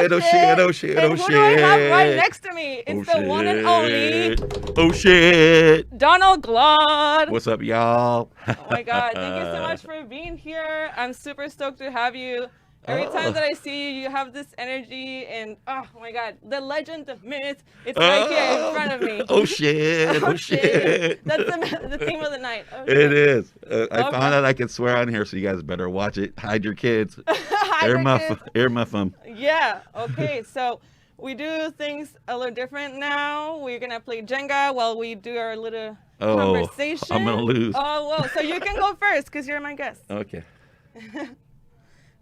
shit, oh shit, oh shit, And oh who do I have right shit. next to me? It's Oh the one and only Oh shit. Donald Glaude. What's up, y'all? Oh my God. Thank you so much for being here. I'm super stoked to have you. Every time that I see you, you have this energy and oh my God, the legend, the myth, it's right here in front of me. Oh shit, oh shit. That's the theme of the night. Oh, It shit. is. I Okay. found out I can swear on here, so you guys better watch it. Hide your kids. Hi, your kids. Earmuff them. Yeah, okay, so we do things a little different now. We're gonna play Jenga while we do our little conversation. I'm gonna lose. Oh, whoa, so you can go first because you're my guest. Okay.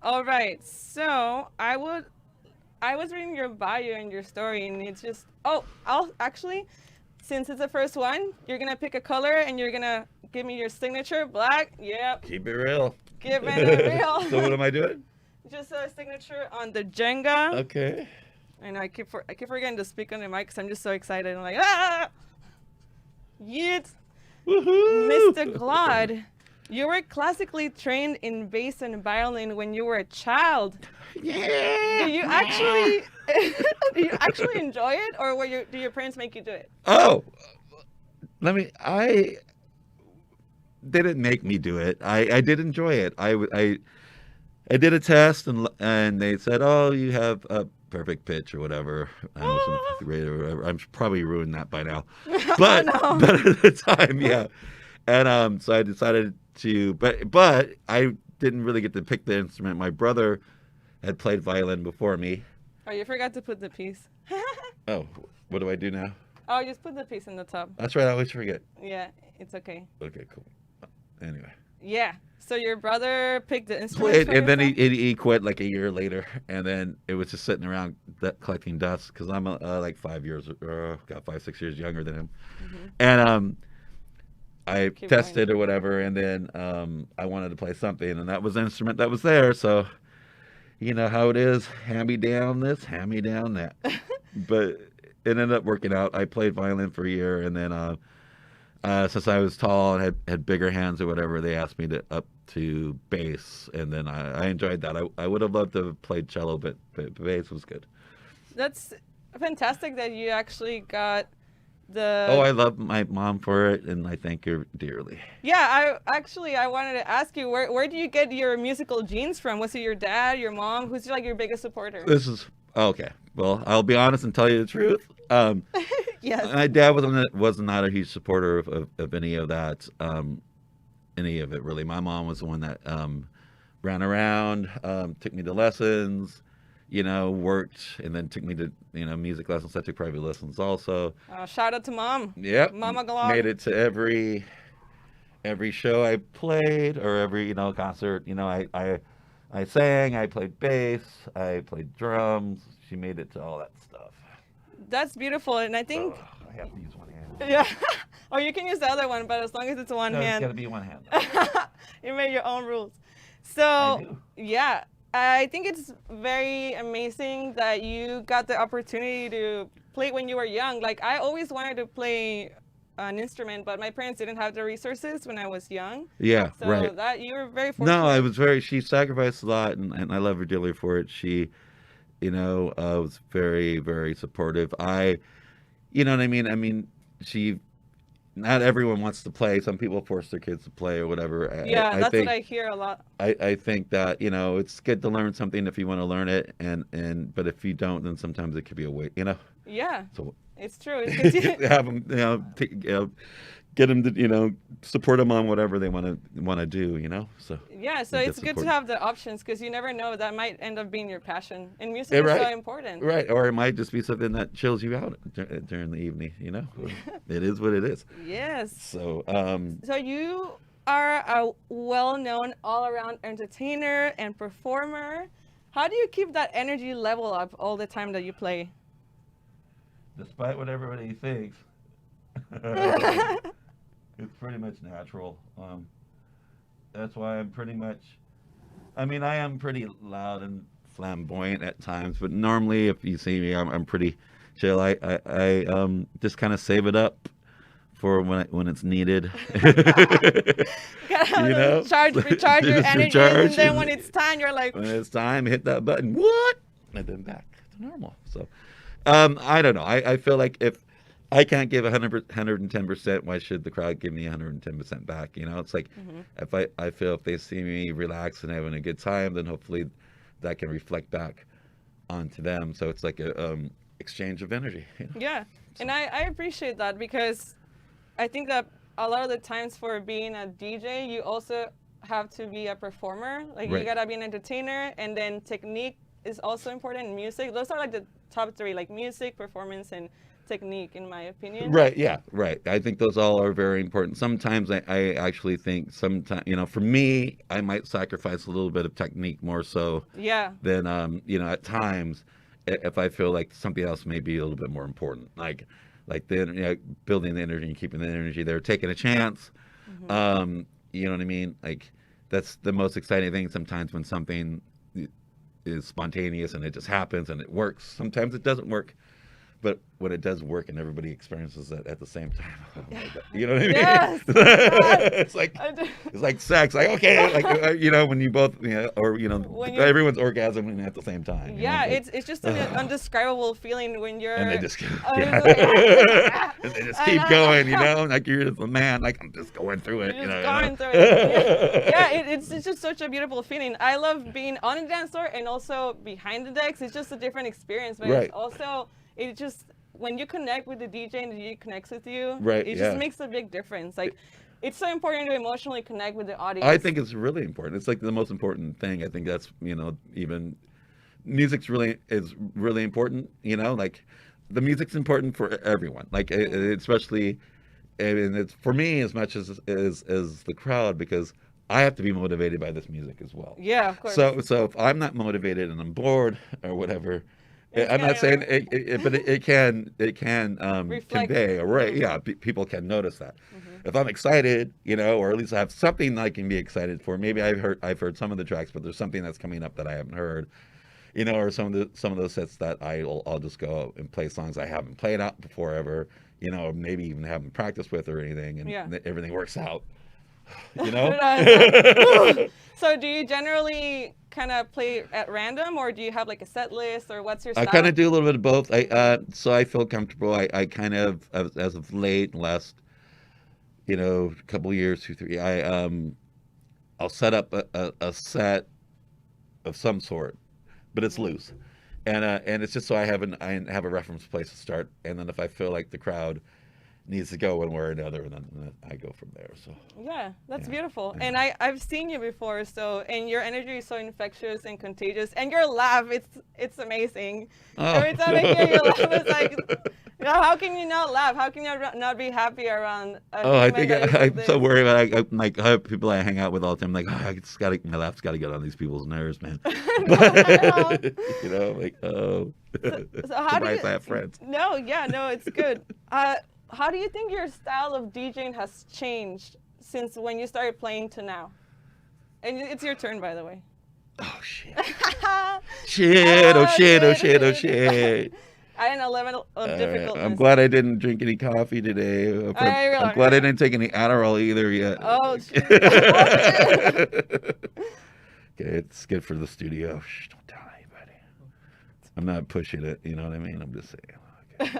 All right, so I was reading your bio and your story, and it's just, I'll actually, since it's the first one, you're gonna pick a color and you're gonna give me your signature. Black, yep. Keep it real. Give it real. So what am I doing? Just a signature on the Jenga. Okay. I know I keep forgetting to speak on the mic because I'm just so excited. I'm like, ah! Yeet! Woohoo! Mr. Glaude, you were classically trained in bass and violin when you were a child. Yeah. Do you actually enjoy it, or do your parents make you do it? Oh, I didn't make me do it. I did enjoy it. I did a test and they said, oh, you have a perfect pitch or whatever. I was in fifth grade or whatever. I'm probably ruined that by now. But Oh, no. but at the time, yeah. And so I decided to, but I didn't really get to pick the instrument. My brother had played violin before me. Oh, you forgot to put the piece. Oh, what do I do now? Oh, just put the piece in the top. That's right. I always forget. Yeah, it's okay. Okay, cool. Anyway. Yeah. So your brother picked the instrument. And then he quit like a year later, and then it was just sitting around collecting dust because I'm like 5 years, got 5-6 years younger than him, and I tested or whatever, and then I wanted to play something, and that was the instrument that was there. So, you know how it is, hand me down this, hand me down that, but it ended up working out. I played violin for a year, and then since I was tall and had bigger hands or whatever, they asked me to up to bass, and then I enjoyed that. I would have loved to have played cello, but bass was good. That's fantastic that you actually got the... Oh, I love my mom for it, and I thank her dearly. Yeah, I wanted to ask you, where do you get your musical genes from? Was it your dad, your mom? Who's like your biggest supporter? Okay. Well, I'll be honest and tell you the truth. Yes. My dad was not a huge supporter of any of that, any of it really. My mom was the one that ran around, took me to lessons, worked, and then took me to music lessons. I took private lessons also. Shout out to mom. Yep. Mama Glaude. Made it to every show I played or every concert. I sang. I played bass. I played drums. She made it to all that stuff. That's beautiful, and I think... Oh, I have to use one hand. Yeah. Or you can use the other one, but as long as it's one hand. It's got to be one hand. You made your own rules. So, yeah, I think it's very amazing that you got the opportunity to play when you were young. Like, I always wanted to play an instrument, but my parents didn't have the resources when I was young. Yeah, so right. That you were very fortunate. No, she sacrificed a lot, and I love her dearly for it. She, was very, very supportive. You know what I mean? I mean, not everyone wants to play. Some people force their kids to play or whatever. Yeah, that's what I hear a lot. I think that, it's good to learn something if you want to learn it, but if you don't, then sometimes it could be a waste, Yeah, so it's true. have them, get them to, support them on whatever they want to do, so. Yeah, so it's good to have the options because you never know, that might end up being your passion. And music is so important. Right, or it might just be something that chills you out during the evening, It is what it is. Yes. So, So you are a well-known all-around entertainer and performer. How do you keep that energy level up all the time that you play? Despite what everybody thinks. It's pretty much natural. That's why I'm pretty much, I am pretty loud and flamboyant at times, but normally if you see me, I'm pretty chill. I just kind of save it up for when it's needed. Recharge your energy, and then when it's time, you're like... When it's time, hit that button. What? And then back. normal. So, I don't know. I feel like if I can't give 110%, why should the crowd give me 110% back? You know, it's like if I feel if they see me relaxed and having a good time, then hopefully that can reflect back onto them. So it's like a exchange of energy. You know? Yeah, and I appreciate that because I think that a lot of the times for being a DJ, you also have to be a performer. Like you gotta be an entertainer, and then technique is also important in music. Those are like the top three, like music, performance, and technique, in my opinion. Right. Yeah. Right. I think those all are very important. Sometimes I actually think sometimes, you know, for me, I might sacrifice a little bit of technique more so than, you know, at times if I feel like something else may be a little bit more important, like the you know, building the energy and keeping the energy there, taking a chance. You know what I mean? Like that's the most exciting thing sometimes when something is spontaneous and it just happens and it works. Sometimes it doesn't work. But when it does work and everybody experiences it at the same time, oh my God. You know what I mean? Yes. it's like sex. Like okay, like you know when you both you know, or you know everyone's orgasming at the same time. Yeah, know? It's just an undescribable feeling when you're and they just and they just keep going. You know, like you're just a man. Like I'm just going through it. You're just going through it. Yeah, it's just such a beautiful feeling. I love being on the dance floor and also behind the decks. It's just a different experience, but it's also. It just when you connect with the DJ and the DJ connects with you, it just makes a big difference. Like it's so important to emotionally connect with the audience. I think it's really important. It's like the most important thing. I think that's you know even music's really important. You know, like the music's important for everyone. Like especially, and it's for me as much as the crowd because I have to be motivated by this music as well. Yeah, of course. So if I'm not motivated and I'm bored or whatever. I'm not saying but it can convey people can notice that. If I'm excited, you know, or at least I have something I can be excited for. Maybe I've heard some of the tracks, but there's something that's coming up that I haven't heard, you know, or some of those sets that I'll just go and play songs I haven't played out before ever, you know, or maybe even haven't practiced with or anything, and everything works out, you know. So do you generally kind of play at random, or do you have like a set list, or what's your style? I kind of do a little bit of both. So I feel comfortable. I kind of, as of late, last, you know, couple of years, 2, 3, I'll set up a set of some sort, but it's loose, and it's just so I have a reference place to start, and then if I feel like the crowd needs to go one way or another, and then I go from there. So yeah, that's beautiful. Yeah. And I've seen you before, so and your energy is so infectious and contagious, and your laugh, it's amazing. Every time I hear your laugh, it's like, you know, how can you not laugh? How can you not be happy around? I think I'm so worried about like I have people I hang out with all the time. Like my laugh's got to get on these people's nerves, man. You know, like so how do you? I have friends. No, it's good. How do you think your style of DJing has changed since when you started playing to now? And it's your turn, by the way. Oh, shit. Shit. I didn't know level of difficulty. I'm glad I didn't drink any coffee today. I'm glad I didn't take any Adderall either yet. Oh, shit. Okay, it's good for the studio. Shh, don't tell anybody. I'm not pushing it, you know what I mean? I'm just saying.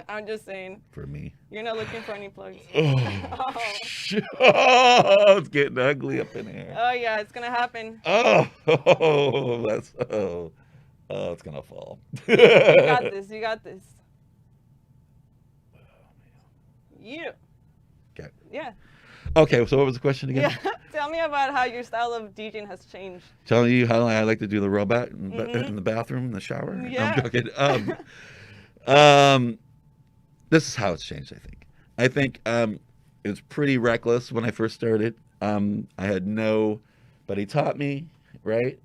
I'm just saying. For me. You're not looking for any plugs. It's getting ugly up in here. Oh yeah, it's gonna happen. It's gonna fall. You got this. You got this. Oh, man. You. Okay. Yeah. Okay, so what was the question again? Yeah. Tell me about how your style of DJing has changed. Telling you how I like to do the robot in the bathroom, in the shower. Yeah. I'm joking. This is how it's changed, I think it was pretty reckless when I first started. I had nobody taught me, right?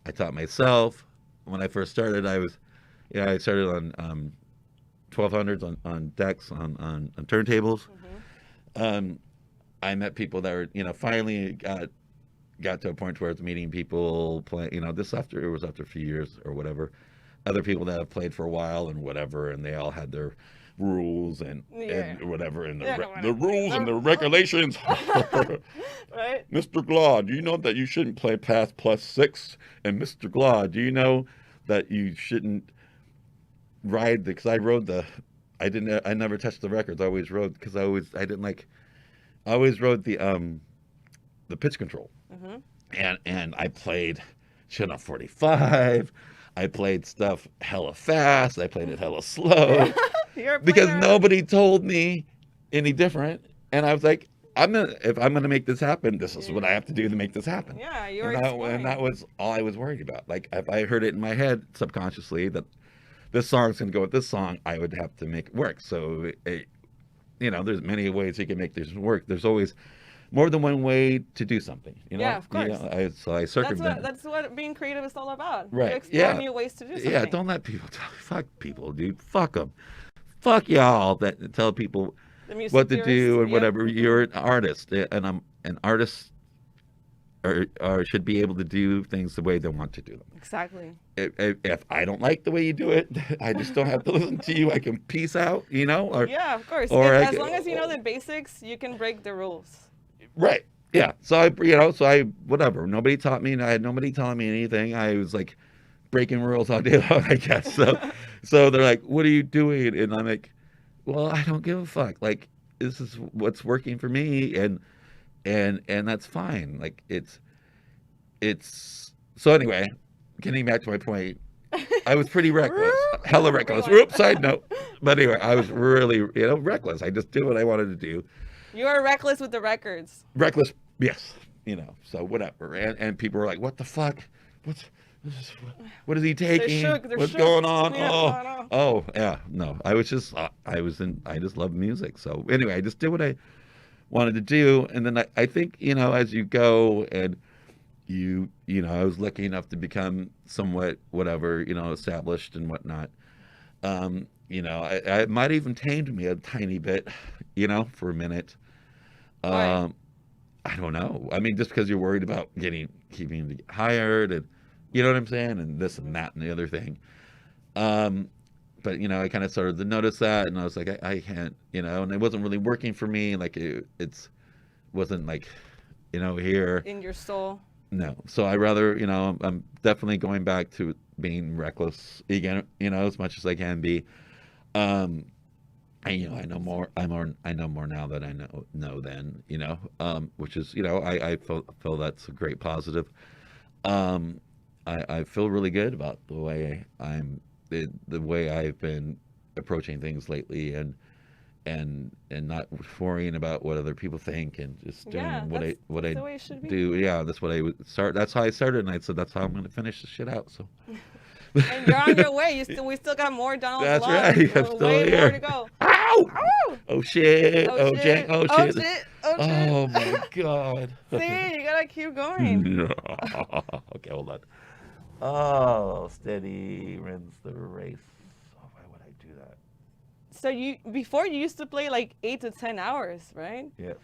I taught myself. When I first started, I started on 1200s on decks, on turntables. I met people that were, you know, finally got to a point where it's meeting people playing, you know, it was after a few years or whatever. Other people that have played for a while and whatever, and they all had their rules and whatever, and the rules and the regulations. Right. Mr. Glaude, do you know that you shouldn't play past +6? And Mr. Glaude, do you know that you shouldn't ride because I rode the. I never touched the records. I always rode because I didn't like. I always rode the pitch control, and I played shit on 45. I played stuff hella fast. I played it hella slow because nobody told me any different. And I was like, if I'm gonna make this happen, this is what I have to do to make this happen. Yeah, and that was all I was worried about. Like if I heard it in my head subconsciously that this song's gonna go with this song, I would have to make it work. So there's many ways you can make this work. There's always more than one way to do something. Yeah, of course. So I circumvent. That's what being creative is all about. Right. You explore new ways to do something. Yeah, don't let people tell you. Fuck people, dude. Fuck them. Fuck y'all that tell people what to do and whatever. You're an artist, and an artist should be able to do things the way they want to do them. Exactly. If I don't like the way you do it, I just don't have to listen to you. I can peace out, yeah, of course. As long as you know the basics, you can break the rules. Right. Yeah. So I whatever. Nobody taught me, and I had nobody telling me anything. I was like breaking rules all day long, I guess. So they're like, "What are you doing?" And I'm like, "Well, I don't give a fuck. Like, this is what's working for me, and that's fine. Like, it's." So anyway, getting back to my point, I was pretty reckless, hella reckless. Whoops, side note. But anyway, I was really, reckless. I just did what I wanted to do. You were reckless with the records. Reckless, yes. So whatever. And people were like, "What the fuck? What is he taking? What's going on?" Yeah, oh, yeah. No, I just love music. So anyway, I just did what I wanted to do. And then I think, as you go and I was lucky enough to become somewhat whatever, established and whatnot. I might even tamed me a tiny bit, for a minute. Why? I don't know. I mean, just because you're worried about keeping hired, and you know what I'm saying, and this and that and the other thing. But I kind of started to notice that, and I was like, I can't, and it wasn't really working for me. Like it's wasn't like, here in your soul. No. So I rather, I'm definitely going back to being reckless again, as much as I can be. I know more. I know more now than I know then. Which is, I feel that's a great positive. I feel really good about the way the way I've been approaching things lately, and not worrying about what other people think, and just doing what I do. Yeah, that's what I would start. That's how I started, and I said that's how I'm going to finish this shit out. So. And you're on your way. We still got more Donald. That's right. I'm still here. More to go. Ow! Oh shit! Oh shit! Oh shit! Oh my god! See, you gotta keep going. Okay, hold on. Oh, steady wins the race. Oh, why would I do that? So before you used to play like 8 to 10 hours, right? Yes.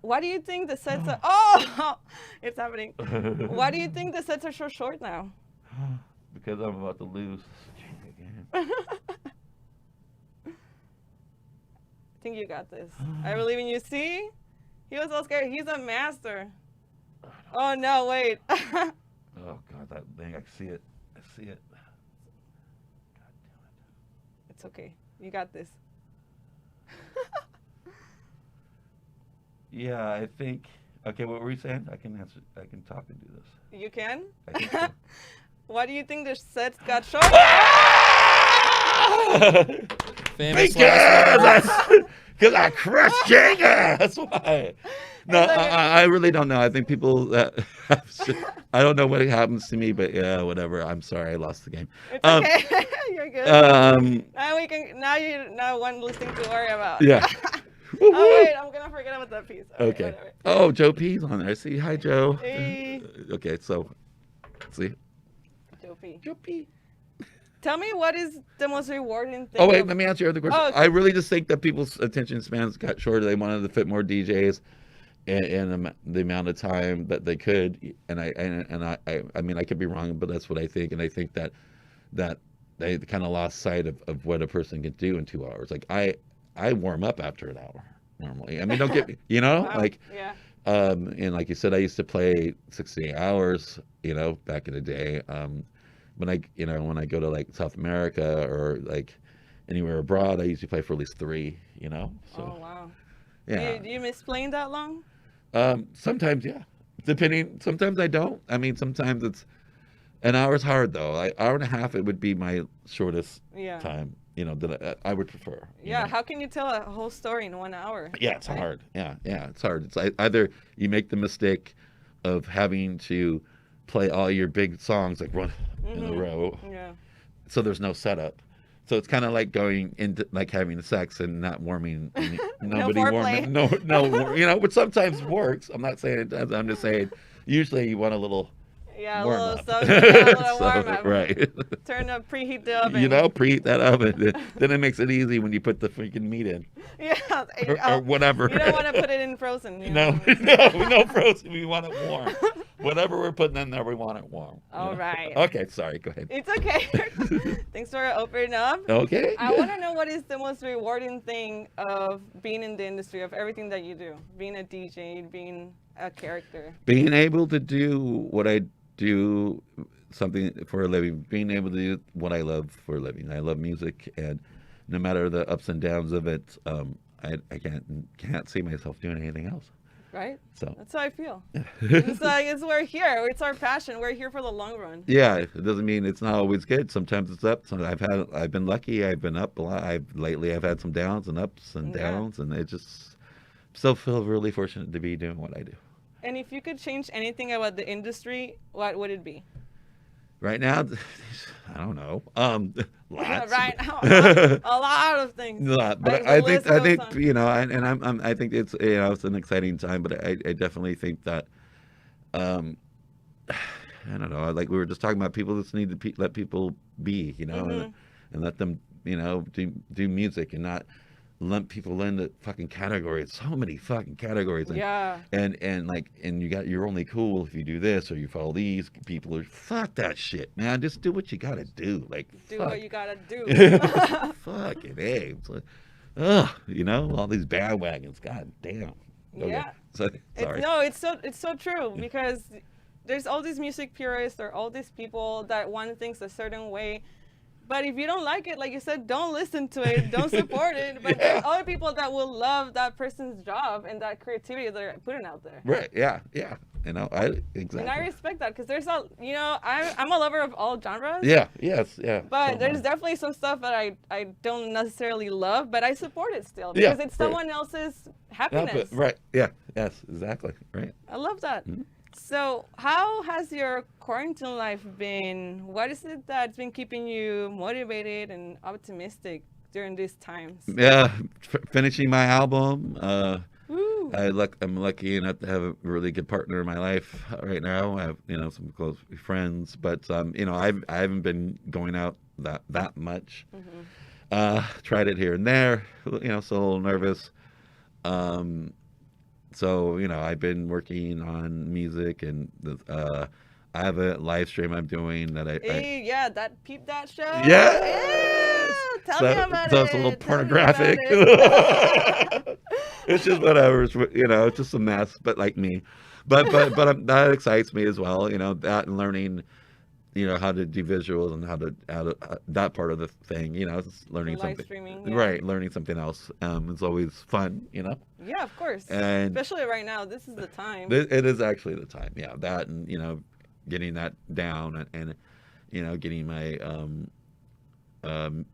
Why do you think the sets are? Oh, it's happening. Why do you think the sets are so short now? Because I'm about to lose again. I think you got this. I believe in you. See? He was so scared. He's a master. Oh, no, wait. Oh, God, that thing. I see it. I see it. God damn it. It's okay. You got this. Yeah, I think. Okay, what were you saying? I can answer. I can talk and do this. You can? I think so. Why do you think the sets got short? Famous because I crushed Jenga. That's why. No, I really don't know. I think people that I don't know what happens to me, but yeah, whatever. I'm sorry, I lost the game. It's okay. You're good. Now one listing to worry about. Yeah. Oh wait, I'm gonna forget about that piece. Okay. Whatever. Oh, Joe P's on there. See, hi Joe. Hey. Okay, so see. Joe P. Tell me what is the most rewarding thing. Oh wait, let me answer your other question. Oh, okay. I really just think that people's attention spans got shorter. They wanted to fit more DJs in the amount of time that they could, and I mean I could be wrong, but that's what I think, and I think that they kind of lost sight of what a person can do in 2 hours. Like I warm up after an hour normally. I mean, don't get me, like. Yeah. And like you said, I used to play 68 hours, back in the day. when I go to like South America or like anywhere abroad, I usually play for at least 3. So Oh wow. yeah. Do you miss playing that long? Sometimes, yeah. Depending. Sometimes I don't. I mean, sometimes it's an hour's hard though. Like hour and a half, it would be my shortest Yeah. time. That I would prefer. Yeah. How can you tell a whole story in 1 hour? Yeah, it's hard. Yeah, it's hard. It's either you make the mistake of having to play all your big songs like one in a row, Yeah. so there's no setup. So it's kind of like going into like having sex and not warming. Nobody foreplay. warming. No, which sometimes works. I'm not saying it does. I'm just saying usually you want a little. Yeah, a warm little up. something, yeah, a little So, warm up. right. Turn up, preheat the oven. Preheat that oven. Then it makes it easy when you put the freaking meat in. Yeah. Or whatever. You don't want to put it in frozen. No, no frozen. We want it warm. Whatever we're putting in there, we want it warm. All right. Okay, sorry. Go ahead. It's okay. Thanks for opening up. Okay. I want to know what is the most rewarding thing of being in the industry, of everything that you do, being a DJ, being a character. Being able to do what I do, something for a living, being able to do what I love for a living. I love music, and no matter the ups and downs of it, I can't see myself doing anything else. Right? So That's how I feel. It's like we're here. It's our passion. We're here for the long run. yeah, it doesn't mean it's not always good. Sometimes it's up. I've been lucky. I've been up a lot. Lately I've had some downs and ups and downs, and I just still feel really fortunate to be doing what I do. And if you could change anything about the industry, what would it be? Right now, I don't know. Lots. Right now, a lot of things. But Like, I the think list goes on. and I think it's an exciting time. But I definitely think that I don't know. Like we were just talking about, people just need to let people be, and let them do music and not lump people into fucking categories. So many fucking categories. And, Yeah. And you're only cool if you do this or you follow these people. Or fuck that shit, man. Just do what you gotta do. Like Do fuck. what you gotta do. Fucking A. It's like, all these bandwagons. God damn. Okay. Yeah. Sorry. It's so true, because there's all these music purists or all these people that want things a certain way. But if you don't like it, like you said, don't listen to it, don't support it. But there's other people that will love that person's job and that creativity they're putting out there. Right. Yeah. Exactly. And I respect that, because there's I'm a lover of all genres. Yeah. Yes. Yeah. But So there's am definitely some stuff that I don't necessarily love, but I support it still, because Yeah, it's someone else's happiness. Right. Yeah. Yes. Exactly. Right. I love that. Mm-hmm. So how has your quarantine life been? What is it that's been keeping you motivated and optimistic during these times? Yeah. Finishing my album. Woo. I'm lucky enough to have a really good partner in my life right now. I have some close friends, but I haven't been going out that much. Tried it here and there. So a little nervous. So I've been working on music, and I have a live stream I'm doing that that Peep That show. Yeah. Tell me about it. So it's a little Tell me about pornographic. it. It's just whatever. It's just a mess, but like me. But that excites me as well. That and learning, how to do visuals and how to that part of the thing. It's learning Live something. streaming, yeah. Right, learning something else. It's always fun. Yeah, of course. And especially right now, this is the time. It is actually the time. Yeah, that and getting that down and getting my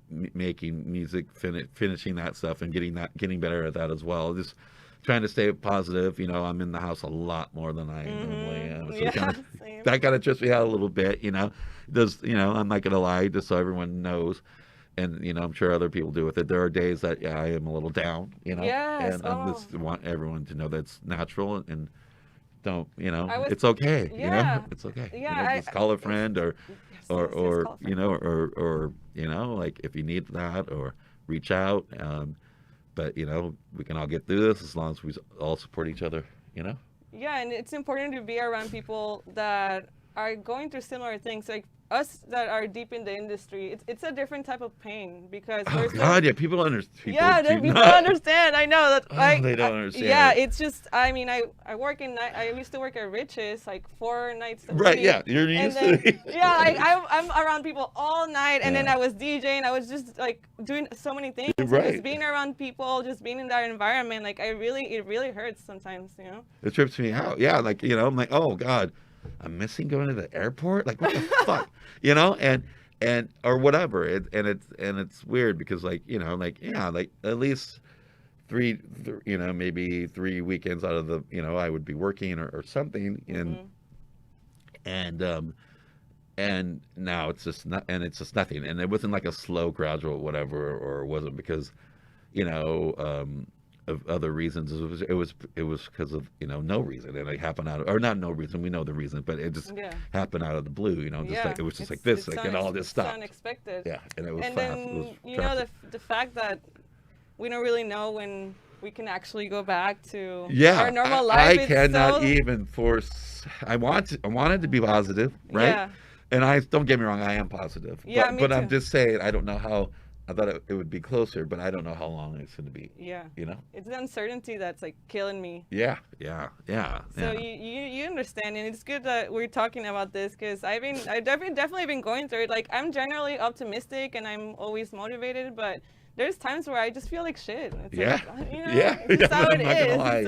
making music, finishing that stuff, and getting better at that as well. Just trying to stay positive. I'm in the house a lot more than I normally am. So Same. that kind of trips me out a little bit. Does I'm not gonna lie, just so everyone knows. And I'm sure other people do with it. There are days that I am a little down, Yes. and I just want everyone to know that's natural and don't, was- it's okay. Yeah. It's okay. Yeah, just call a friend or call a friend. or like if you need that, or reach out. But we can all get through this as long as we all support each other. Yeah, and it's important to be around people that are going through similar things. Like us that are deep in the industry, it's a different type of pain because Oh God, yeah, people understand. yeah, people don't understand. I know that. They don't understand. Yeah, it's just. I mean, I work in night. I used to work at Riches like 4 nights a week. Right. Yeah, you're used to. Yeah, like I'm around people all night, and then I was DJing. I was just like doing so many things. Right. Just being around people, just being in that environment, like it really hurts sometimes, you know. It trips me out. Yeah, like I'm like, oh God, I'm missing going to the airport. Like what the fuck, and or whatever. And it's weird because like like at least maybe 3 weekends out of the I would be working or something and now it's just not, and it's just nothing, and it wasn't like a slow gradual whatever, or it wasn't because of other reasons. It was because of no reason, and it happened out of, or not no reason, we know the reason, but it just happened out of the blue, just like it was just like this, like, and all this stuff unexpected. Yeah, and it was and fast. then It was the fact that we don't really know when we can actually go back to our normal I life. cannot even force. I wanted to be positive, right? Yeah. And don't get me wrong, I am positive. Yeah, but me I'm too. just saying, I don't know how. I thought it would be closer, but I don't know how long it's going to be. Yeah. It's the uncertainty that's like killing me. Yeah. So you understand, and it's good that we're talking about this because I've definitely been going through it. Like I'm generally optimistic and I'm always motivated, but there's times where I just feel like shit. It's like, it's just how it is.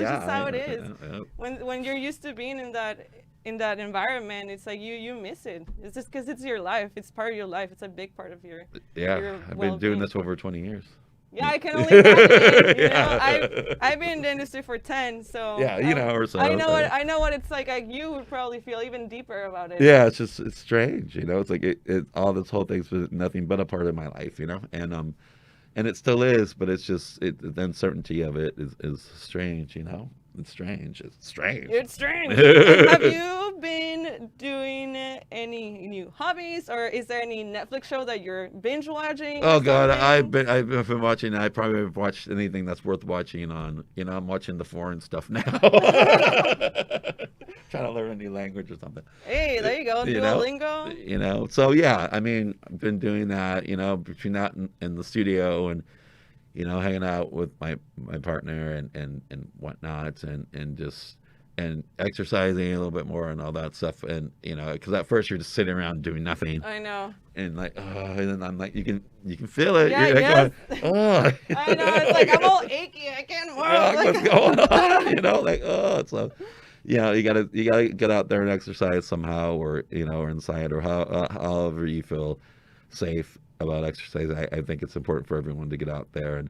It's just how it is. When you're used to being in that environment, it's like you miss it. It's just because it's your life. It's part of your life. It's a big part of your I've been doing this over 20 years. Yeah, I can only imagine. I've been in the industry for 10, so or so. I know what it's like. You would probably feel even deeper about it. Yeah, it's strange. It's like it all this whole thing's been nothing but a part of my life. And it still is, but it's just the uncertainty of it is strange. It's strange. It's strange. It's strange. Have you been doing any new hobbies, or is there any Netflix show that you're binge watching? Oh God, I've been watching. I probably haven't watched anything that's worth watching on. I'm watching the foreign stuff now. Trying to learn a new language or something. Hey, there you go, Duolingo. So yeah, I mean, I've been doing that. Between that and the studio and. Hanging out with my partner and whatnot, and just exercising a little bit more and all that stuff, and because at first you're just sitting around doing nothing. I know. And like, and then I'm like, you can feel it. Yeah, you're like yes. going, oh. I know. It's like I'm all achy. I can't move. What's going on? Like, oh, so. You gotta get out there and exercise somehow, or or inside, or however you feel safe about exercise. I think it's important for everyone to get out there and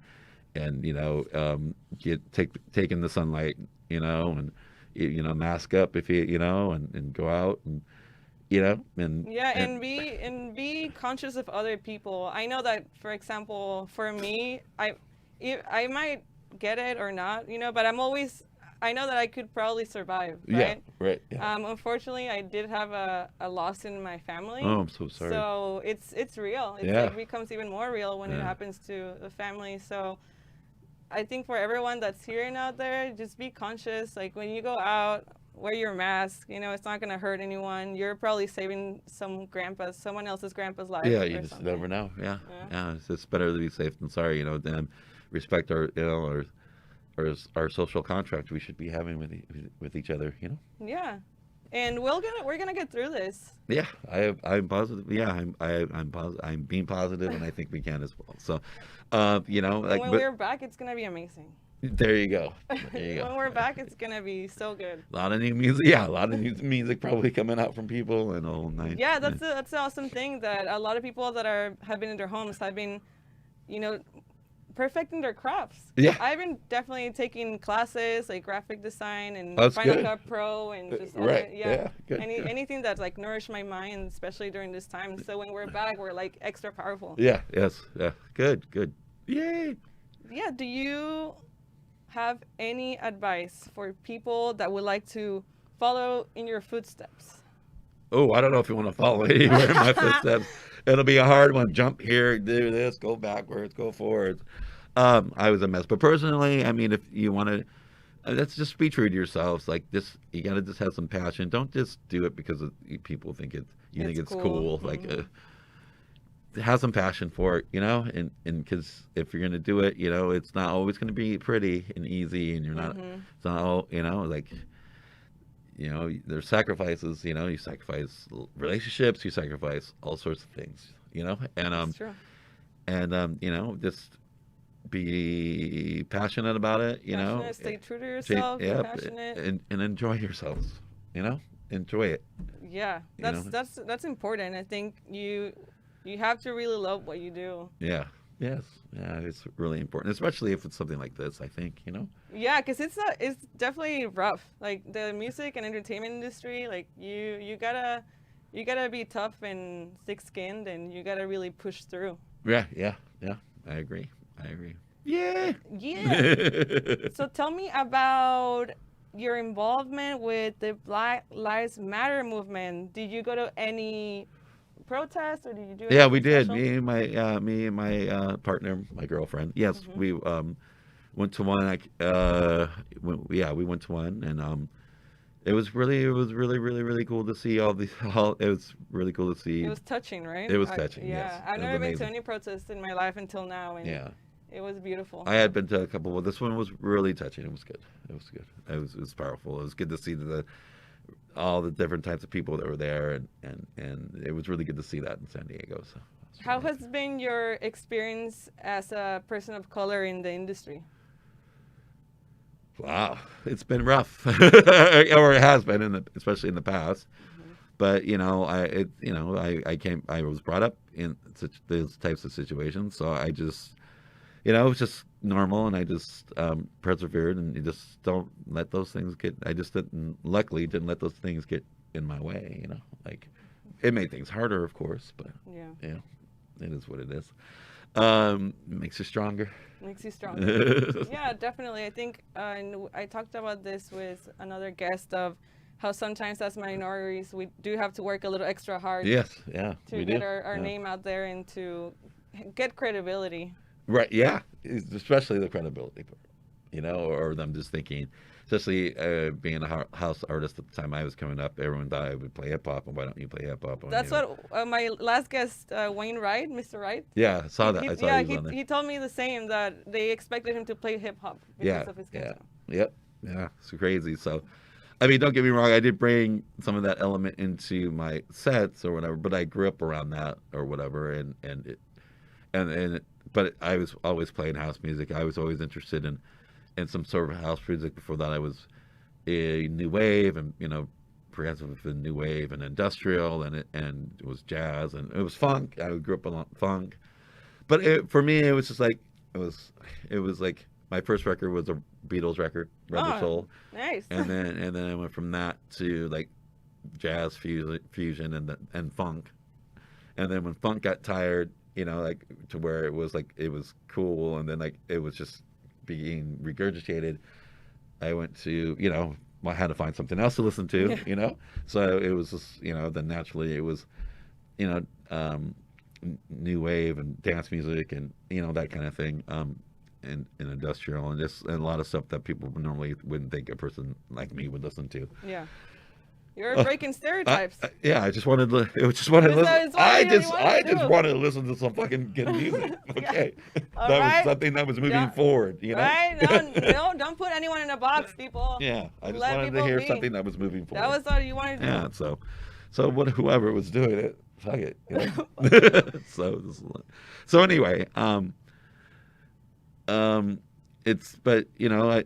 take in the sunlight, and mask up if you and go out and and be conscious of other people. I know that, for example, for me, I might get it or not, but I know that I could probably survive, right? Yeah, right. Yeah. Unfortunately, I did have a loss in my family. Oh, I'm so sorry. So it's real. It becomes even more real when it happens to the family. So I think for everyone that's hearing out there, just be conscious. Like when you go out, wear your mask. It's not going to hurt anyone. You're probably saving someone else's grandpa's life. Yeah, you just never know. Yeah. It's better to be safe than sorry. Then respect our our social contract we should be having with each other. Yeah, and we're gonna get through this. Yeah, I'm positive. Yeah, I'm positive. I'm being positive, and I think we can as well. So, like when we're back, it's gonna be amazing. There you go. When we're back, it's gonna be so good. A lot of new music. Yeah, a lot of new music probably coming out from people and all night. Yeah, that's the awesome thing that a lot of people that have been in their homes have been, perfecting their crafts. Yeah. I've been definitely taking classes like graphic design and Final Cut Pro and just good. Anything that's like nourished my mind, especially during this time. So when we're back, we're like extra powerful. Yeah. Yes. Yeah. Good. Yay. Yeah. Do you have any advice for people that would like to follow in your footsteps? Oh, I don't know if you want to follow anywhere in my footsteps. It'll be a hard one. Jump here, do this, go backwards, go forwards. I was a mess. But personally, I mean, if you want to, let's just be true to yourselves. Like you got to just have some passion. Don't just do it because people think you think it's cool. cool. Like, have some passion for it, you know, and because if you're gonna do it, you know, it's not always gonna be pretty and easy, and you're not, it's not all, you know, like, you know, there's sacrifices, you know, you sacrifice relationships, you sacrifice all sorts of things, you know, and That's true. and you know, just be passionate about it, you know, Stay true to yourself, be yeah, passionate. and enjoy yourselves, you know, enjoy it. Yeah, You know? that's important. I think you have to really love what you do. Yeah. Yes. Yeah, it's really important, especially if it's something like this, I think, you know. Yeah, because it's definitely rough. Like the music and entertainment industry, like you gotta be tough and thick-skinned, and you gotta really push through. Yeah, yeah, yeah. I agree. Yeah. Yeah. So tell me about your involvement with the Black Lives Matter movement. Did you go to any protests, or did you do Yeah, we anything did. special? Me and my partner, my girlfriend. Yes, we went to one. We went to one, and it was really really cool to see all these. It was really cool to see. It was touching, right? It was touching. Yeah, Yes, I've it was never been to amazing. any protests in my life until now, and Yeah, it was beautiful. I had been to a couple, but this one was really touching. It was good. It was good. It was powerful. It was good to see all the different types of people that were there, and it was really good to see that in San Diego. So, How has been your experience as a person of color in the industry? wow, it's been rough, or it has been, especially in the past. But you know, I was brought up in those types of situations, so I just, you know, it was just normal, and I just persevered, and you just don't let those things get. I just luckily didn't let those things get in my way. You know, like it made things harder, of course, but Yeah, it is what it is. Makes you stronger. makes you stronger. Yeah, definitely. I think and I talked about this with another guest of how sometimes as minorities we do have to work a little extra hard Yes, yeah, to we get do. our Yeah. name out there and to get credibility. Right, yeah, especially the credibility part, you know, or them just thinking, especially being a house artist at the time I was coming up, everyone thought I would play hip hop, and why don't you play hip hop? That's what my last guest, Wayne Wright, Mr. Wright. Yeah, I saw that. I saw Yeah, he was on there. he told me the same, that they expected him to play hip hop because Yeah, of his yeah, character. yep, yeah, it's crazy. So, I mean, don't get me wrong, I did bring some of that element into my sets or whatever, but I grew up around that or whatever, but I was always playing house music. I was always interested in some sort of house music. Before that, I was a new wave, and you know, progressive and new wave and industrial, and it was jazz, and it was funk. I grew up on funk, but for me, it was just like it was like my first record was a Beatles record, Rebel Soul, Nice. and then I went from that to like jazz fusion and funk, and then when funk got tired, you know, like to where it was like it was cool, and then like it was just being regurgitated, I went to, you know, I had to find something else to listen to, you know, so it was just, you know, then naturally it was, you know, new wave and dance music and, you know, that kind of thing, and industrial, and just and a lot of stuff that people normally wouldn't think a person like me would listen to. Yeah. You're breaking stereotypes. Yeah, I just wanted to. It just wanted to listen. I just wanted to listen to some fucking good music. Okay, that was something that was moving forward. You know, right? No, don't put anyone in a box, people. Yeah, I just Let wanted to people hear be. something that was moving forward. That was all you wanted to do. Yeah, so whoever was doing it, fuck it. You know? so anyway, but you know,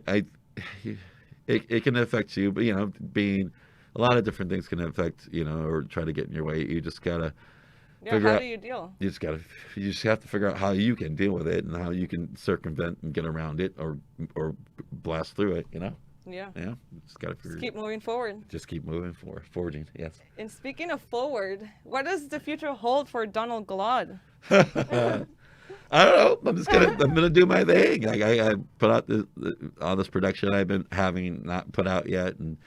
it can affect you, but you know, being a lot of different things can affect, you know, or try to get in your way. You just gotta figure how out. do you deal? You just have to figure out how you can deal with it and how you can circumvent and get around it or blast through it. You know. Yeah. Yeah. Just gotta figure. Just keep moving forward. Just keep moving forward, forging. Yes. And speaking of forward, what does the future hold for Donald Glaude? I don't know. I'm gonna do my thing. Like I put out all this production I've been having not put out yet, and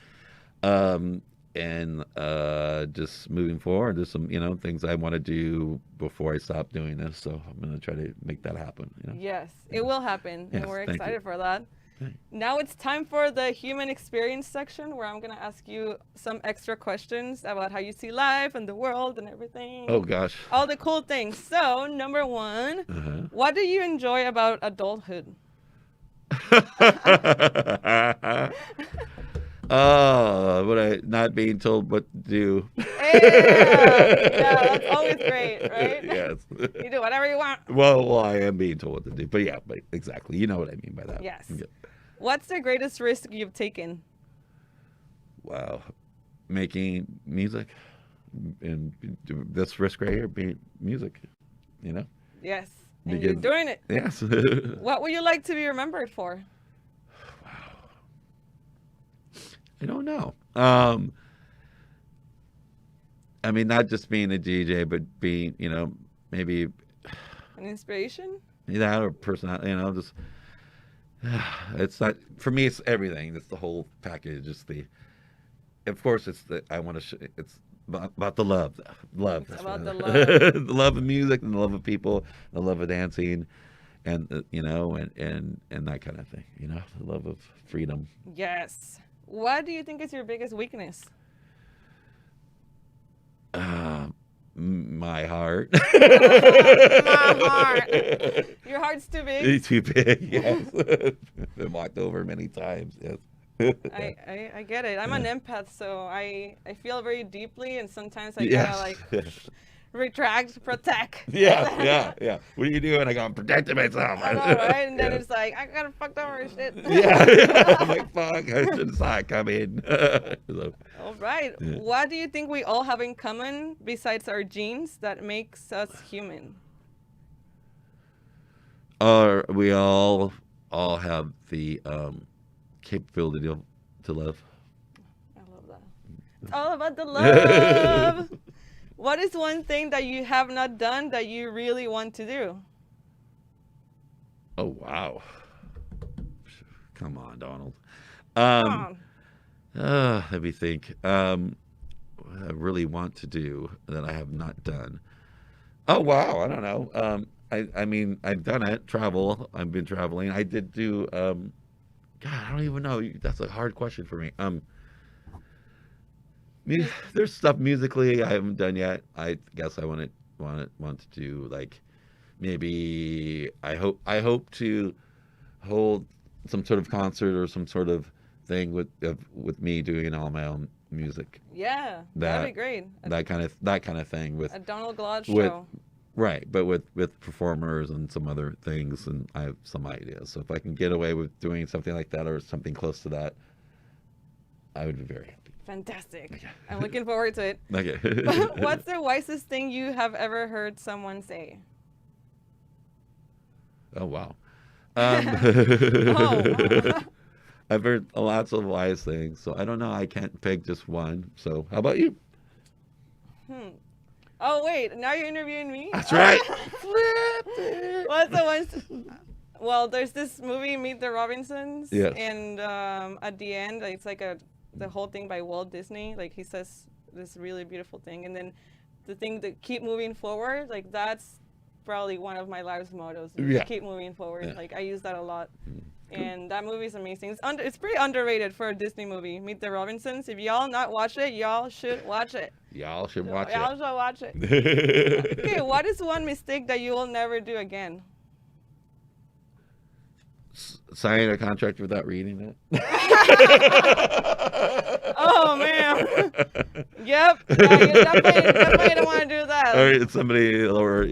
just moving forward. There's some, you know, things I want to do before I stop doing this. So I'm gonna try to make that happen. You know? Yes, it will happen, Yes, and we're thank you. excited for that. Now it's time for the human experience section where I'm going to ask you some extra questions about how you see life and the world and everything. Oh, gosh. All the cool things. So, number one, what do you enjoy about adulthood? Oh, what I not being told what to do. Yeah, that's always great, right? Yes. You do whatever you want. Well, I am being told what to do, but yeah, but exactly. You know what I mean by that. Yes. Yeah. What's the greatest risk you've taken? Wow, making music, and this risk right here being music. You know. Yes. And you're doing it. Yes. What would you like to be remembered for? I don't know. I mean, not just being a DJ, but being, maybe An inspiration? that or personality, just, it's not, for me, it's everything. It's the whole package. It's of course, it's it's about the love. Love. It's about the love. The love of music and the love of people, the love of dancing, and, and that kind of thing, the love of freedom. Yes. What do you think is your biggest weakness? My heart. My heart. Your heart's too big. It's too big. Yes. Been walked over many times. Yes. I get it. I'm an empath, so I feel very deeply, and sometimes I gotta retract, protect. Yeah. What are you doing? I got protecting myself. I know, right? And then it's like, I got fucked over and shit. Yeah. I'm like, fuck, I should have saw it coming. All right. Yeah. What do you think we all have in common besides our genes that makes us human? We all have the capability to love. I love that. It's all about the love. What is one thing that you have not done that you really want to do? Oh, wow. Come on, Donald. Come on. Let me think. What I really want to do that I have not done. Oh, wow. I don't know. I mean, I've done it. Travel. I've been traveling. I did do, God, I don't even know. That's a hard question for me. There's stuff musically I haven't done yet. I guess I want to do, like, maybe I hope to hold some sort of concert or some sort of thing with me doing all my own music. Yeah, that'd be great. That kind of thing with a Donald Glaude show. Right, but with performers and some other things, and I have some ideas. So if I can get away with doing something like that or something close to that, I would be very happy. Fantastic. Okay. I'm looking forward to it. Okay. What's the wisest thing you have ever heard someone say? Oh, wow. Oh. I've heard lots of wise things, so I don't know. I can't pick just one. So how about you? Oh, wait. Now you're interviewing me? That's right. What's the one? Well, there's this movie, Meet the Robinsons. Yes. And at the end, it's like the whole thing by Walt Disney. Like, he says this really beautiful thing. And then the thing to keep moving forward, like, that's probably one of my life's mottos. Yeah. Keep moving forward. Yeah. Like, I use that a lot. And that movie's amazing. It's pretty underrated for a Disney movie, Meet the Robinsons. If y'all not watch it, y'all should watch it. Y'all should watch Y'all it. should watch it. Okay, what is one mistake that you will never do again? Signing a contract without reading it. Oh, man. Yep. Definitely don't want to do that. Or somebody, or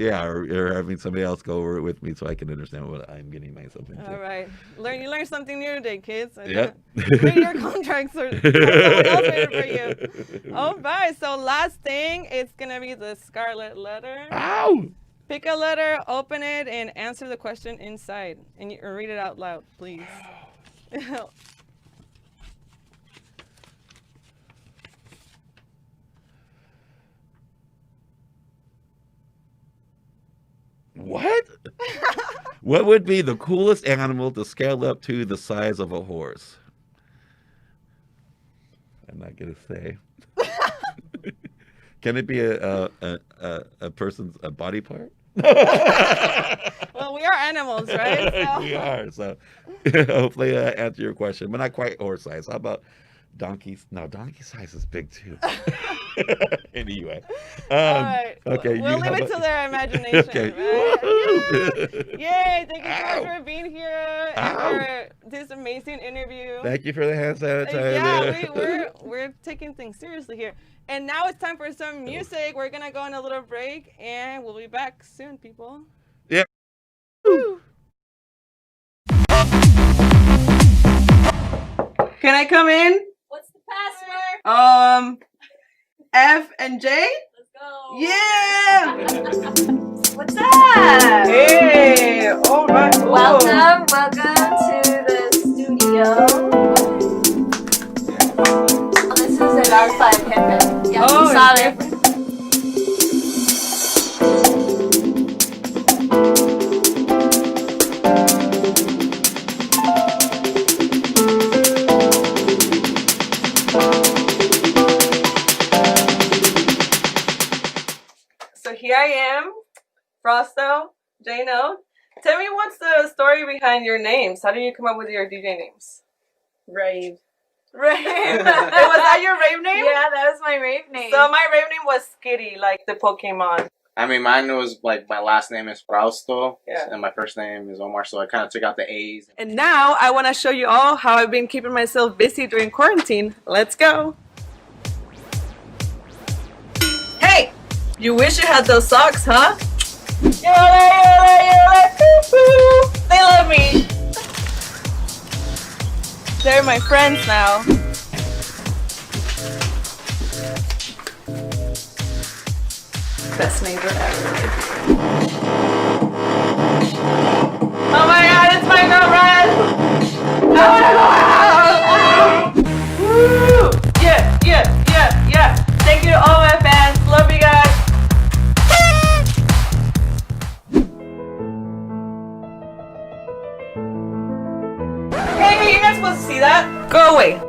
having somebody else go over it with me so I can understand what I'm getting myself into. All right. You learn something new today, kids. Yep. Read your contracts or someone else read it for you. All right. So last thing, it's going to be the Scarlett letter. Ow! Pick a letter, open it, and answer the question inside. And read it out loud, please. What? What would be the coolest animal to scale up to the size of a horse? I'm not gonna say. Can it be a person's body part? Well, we are animals, right? So. We are. So hopefully answer your question, but not quite horse size. How about donkey? No, donkey size is big too. Anyway. All right. Okay. We'll leave it to their imagination. Okay. Right? Yay! Thank you so much for being here and for this amazing interview. Thank you for the hand sanitizer. Yeah, we're taking things seriously here. And now it's time for some music. We're gonna go on a little break, and we'll be back soon, people. Yeah. Woo. Can I come in? What's the password? F and J. Let's go. Yeah. What's that? Hey. All right. Welcome to the studio. Oh, this is a dark side campus. Yeah, Oh, solid. So here I am, Frosto, Jano. Tell me, what's the story behind your names? How did you come up with your DJ names? Rave. Rave. Was that your rave name? Yeah, that was my rave name. So my rave name was Skitty, like the Pokemon. I mean, mine was like my last name is Frausto, Yeah. and my first name is Omar, so I kind of took out the A's. And now I want to show you all how I've been keeping myself busy during quarantine. Let's go. Hey, you wish you had those socks, huh? Yola, yola, yola, coo-coo. They love me. They're my friends now. Best neighbor ever. Oh my god, it's my girlfriend! I wanna go out! Woo! Yeah. Thank you to all my fans. Love you guys. Hey, you're not supposed to see that. Go away.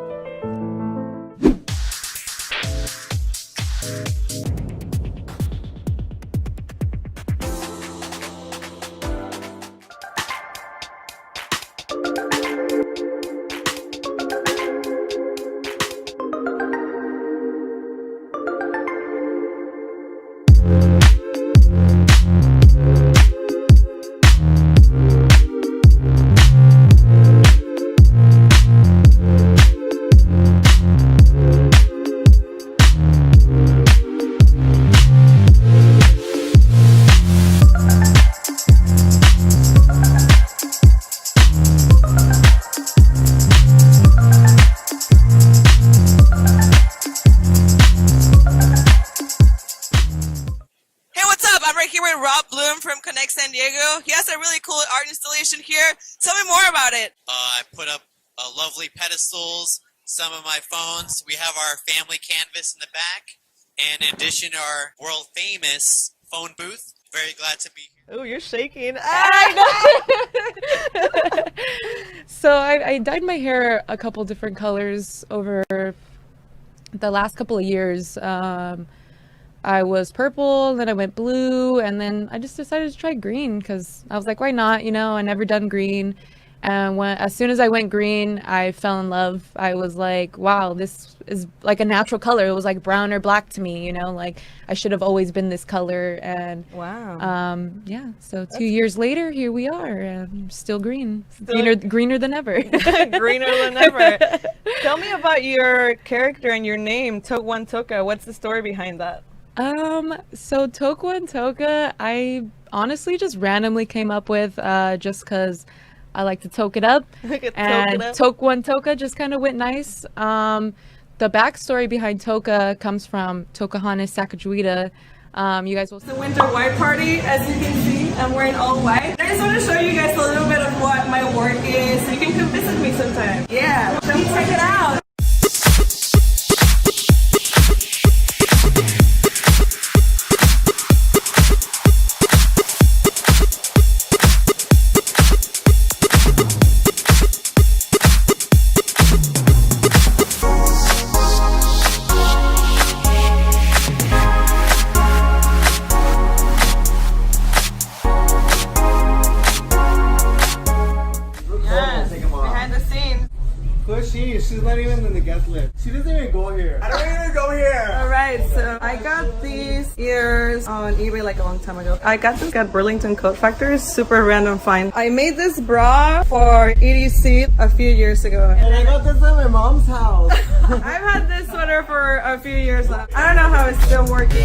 San Diego. He has a really cool art installation here. Tell me more about it. I put up lovely pedestals, some of my phones. We have our family canvas in the back. And in addition, our world famous phone booth. Very glad to be here. Oh, you're shaking. So I dyed my hair a couple different colors over the last couple of years. I was purple, then I went blue, and then I just decided to try green because I was like, why not? You know, I never done green. And as soon as I went green, I fell in love. I was like, wow, this is like a natural color. It was like brown or black to me, you know, like I should have always been this color. And wow. Yeah, so 2 years later, here we are, and still green. Greener than ever. Greener than ever. Tell me about your character and your name, Tokwan Toka. What's the story behind that? So Tokwan Toka, I honestly just randomly came up with just because I like to toke it up. And Tokwan Toka just kind of went nice. The backstory behind Toka comes from Tokahanis Sacagawea. You guys will see. The winter white party, as you can see, I'm wearing all white. I just want to show you guys a little bit of what my work is, so you can come visit me sometime. Yeah, come check it out. Who is she? She's not even in the guest list. She doesn't even go here. I don't even go here. Alright, so I got these ears on eBay like a long time ago. I got this at Burlington Coat Factory, super random find. I made this bra for EDC a few years ago. And I got this at my mom's house. I've had this sweater for a few years now. I don't know how it's still working.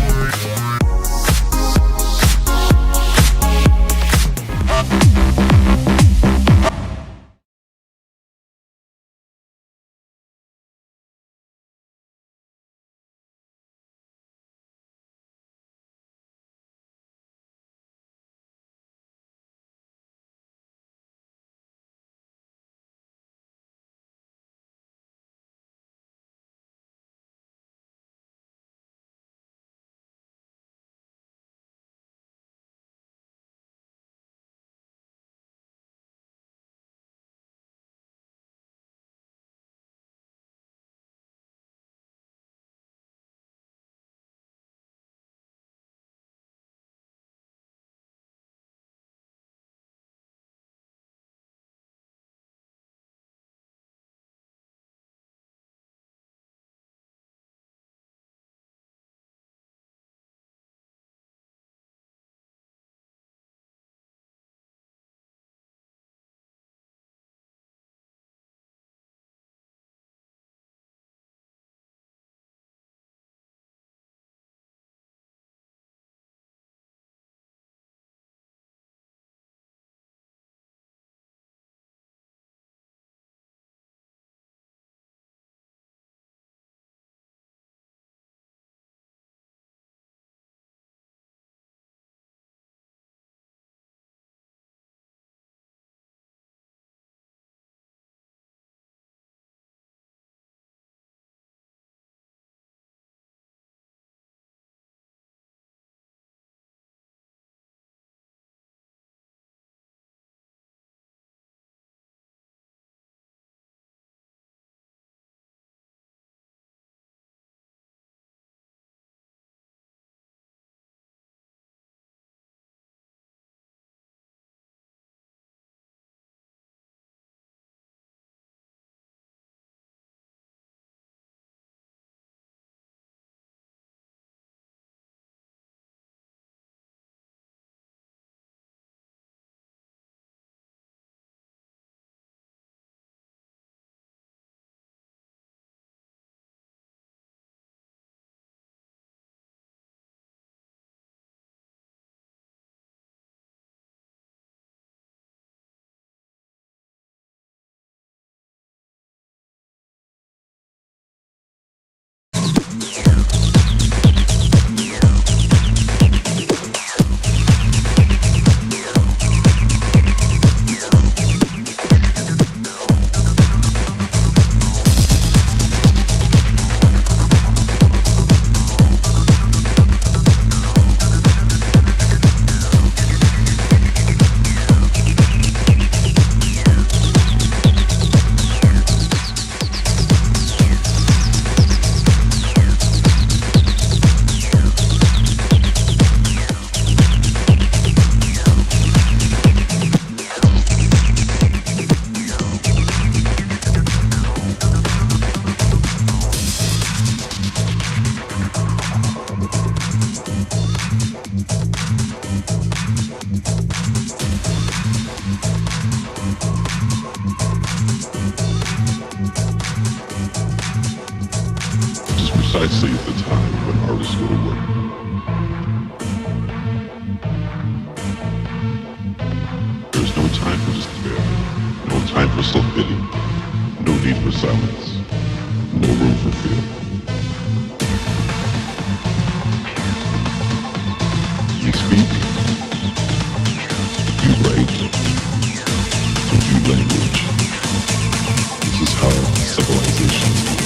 precisely at the time when artists go to work. There's no time for despair, no time for self-pity, no need for silence, no room for fear. You speak, you write, and you language. This is how civilizations work.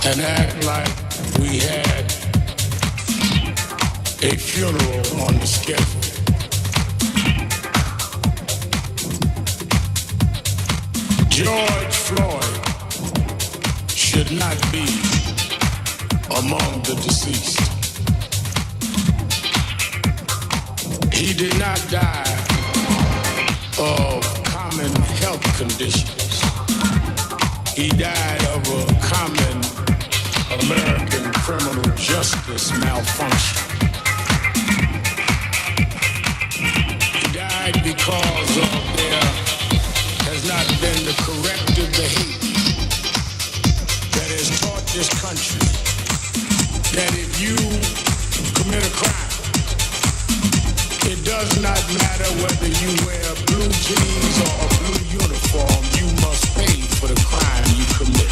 and act like we had a funeral on the schedule. George Floyd should not be among the deceased. He did not die of common health conditions. He died of a common American criminal justice malfunction. He died because of there has not been the corrective behavior that has taught this country that if you commit a crime, it does not matter whether you wear blue jeans or a blue uniform, you must pay for the crime you commit.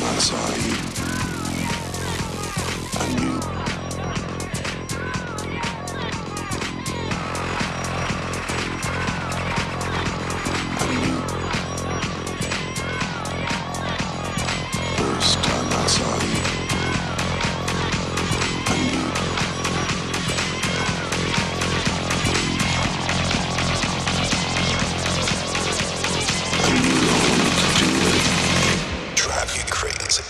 I saw you, I knew. I knew. First time I saw you, I knew. I knew I wanted to do it. Drive you crazy.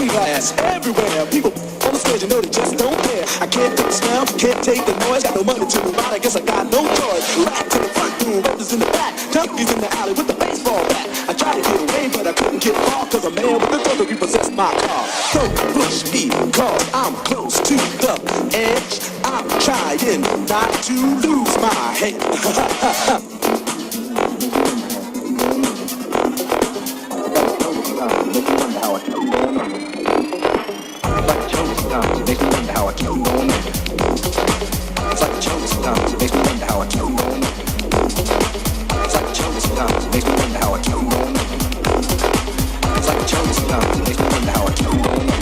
be glass everywhere. People on the stage, you know they just don't care. I can't take the smell, can't take the noise. Got no money to move out, I guess I got no choice. Back to the front room, brothers in the back. Junkies in the alley with the baseball bat. I tried to get away, but I couldn't get far, cause a man with a gun repossessed my car. Don't push me, cause I'm close to the edge. I'm trying not to lose my head. Makes me wonder how I keep on making. It's like a jungle sometimes. It makes me wonder how I keep on making. It's like a jungle sometimes. It makes me wonder how I keep on making. It's like a jungle sometimes. It makes me wonder how I keep on making.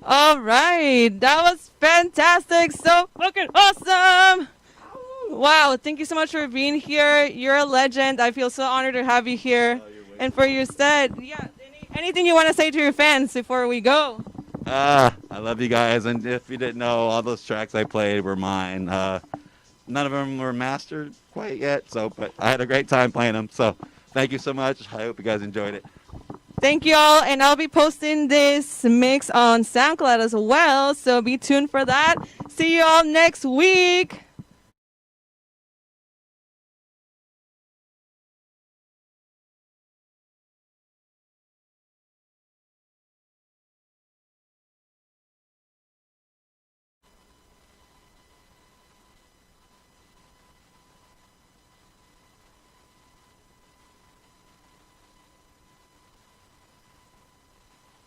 All right, that was fantastic. So fucking awesome. Wow, thank you so much for being here. You're a legend. I feel so honored to have you here. And for your set, yeah, anything you want to say to your fans before we go? I love you guys, and if you didn't know, all those tracks I played were mine. None of them were mastered quite yet, but I had a great time playing them. So thank you so much. I hope you guys enjoyed it. Thank you all, and I'll be posting this mix on SoundCloud as well, so be tuned for that. See you all next week.